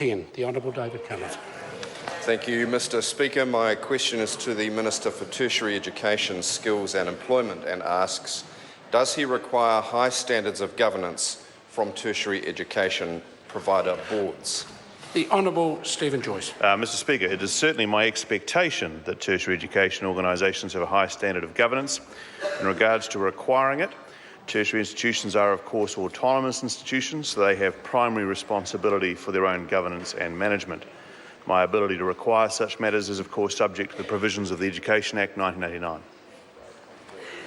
10. The Honourable David Cunliffe. Thank you, Mr Speaker. My question is to the Minister for Tertiary Education, Skills and Employment and asks, does he require high standards of governance from tertiary education provider boards? The Honourable Stephen Joyce. Mr Speaker, it is certainly my expectation that tertiary education organisations have a high standard of governance. In regards to requiring it, tertiary institutions are, of course, autonomous institutions, so they have primary responsibility for their own governance and management. My ability to require such matters is, of course, subject to the provisions of the Education Act 1989.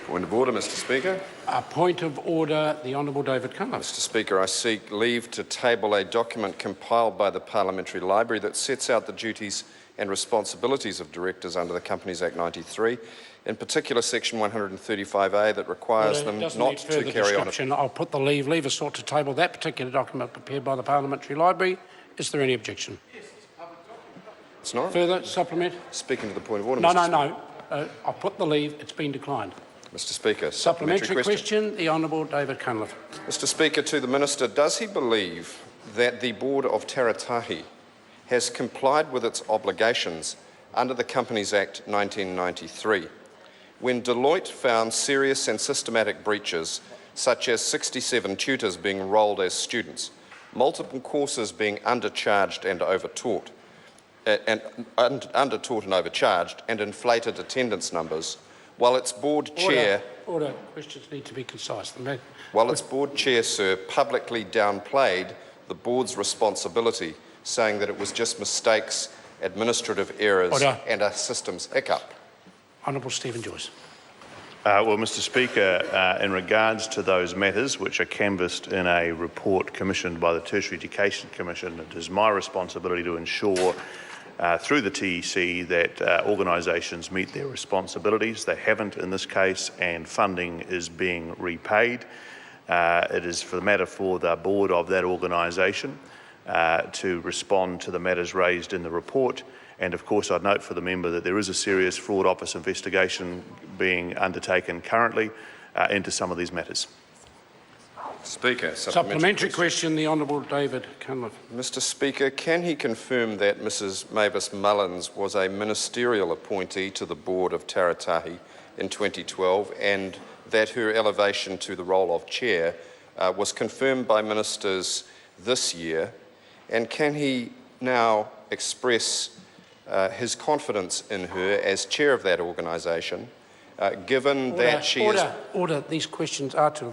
Point of order, Mr Speaker. A point of order, the Honourable David Cunliffe. Mr Speaker, I seek leave to table a document compiled by the Parliamentary Library that sets out the duties and responsibilities of directors under the Companies Act 93, in particular section 135A that requires them not to carry on. I'll put the leave is sought to table that particular document prepared by the Parliamentary Library. Is there any objection? It's not. Further supplement? Speaking to the point of order, No. I'll put the leave. It's been declined. Mr Speaker, supplementary question. The Honourable David Cunliffe. Mr Speaker, to the Minister, does he believe that the Board of Tertiary has complied with its obligations under the Companies Act 1993 when Deloitte found serious and systematic breaches such as 67 tutors being enrolled as students, multiple courses being undercharged and overtaught, undertaught and overcharged, and inflated attendance numbers, while its board chair... Order. Questions need to be concise. While its board chair, sir, publicly downplayed the board's responsibility, saying that it was just mistakes, administrative errors and a systems hiccup. Honourable Stephen Joyce. Well, Mr Speaker, in regards to those matters which are canvassed in a report commissioned by the Tertiary Education Commission, it is my responsibility to ensure through the TEC that organisations meet their responsibilities. They haven't in this case, and funding is being repaid. It is for the matter for the board of that organisation to respond to the matters raised in the report. And of course, I'd note for the member that there is a serious fraud office investigation being undertaken currently into some of these matters. Speaker, supplementary question. The Honourable David Cunliffe. Mr Speaker, can he confirm that Mrs Mavis Mullins was a ministerial appointee to the board of Tertiary in 2012 and that her elevation to the role of chair was confirmed by ministers this year? And can he now express his confidence in her as chair of that organisation, given that she is... Order. These questions are two.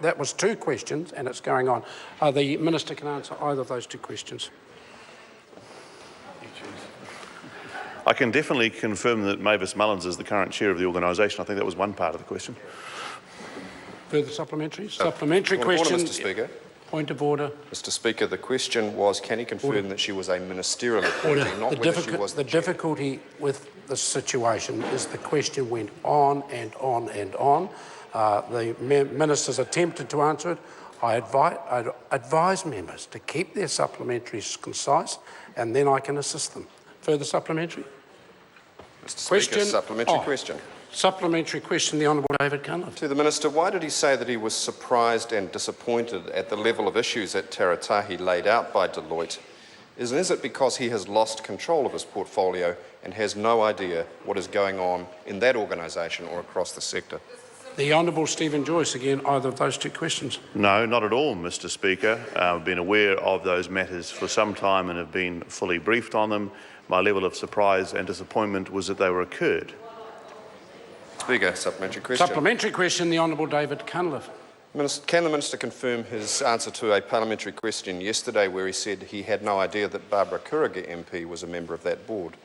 That was two questions and it's going on. The Minister can answer either of those two questions. I can definitely confirm that Mavis Mullins is the current chair of the organisation. I think that was one part of the question. Further supplementary? Supplementary question. Order, Mr Speaker. Point of order. Mr Speaker, the question was, can he confirm that she was a ministerial appointee, not whether she was the chair? Difficulty with the situation is the question went on and on and on. The ministers attempted to answer it. I advise members to keep their supplementaries concise and then I can assist them. Further supplementary? Mr Speaker, supplementary question. Supplementary question, the Honourable David Cunliffe. To the Minister, why did he say that he was surprised and disappointed at the level of issues at Tertiary laid out by Deloitte? Is it because he has lost control of his portfolio and has no idea what is going on in that organisation or across the sector? The Honourable Stephen Joyce, again, either of those two questions. No, not at all, Mr Speaker. I've been aware of those matters for some time and have been fully briefed on them. My level of surprise and disappointment was that they were occurred. Speaker, supplementary question. Supplementary question, the Honourable David Cunliffe. Can the Minister confirm his answer to a parliamentary question yesterday where he said he had no idea that Barbara Kuriga MP was a member of that board?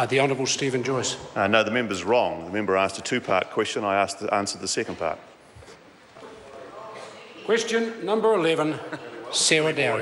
The Honourable Stephen Joyce. No, the member's wrong. The member asked a two-part question. I answered the second part. Question number 11, Sarah Dowry.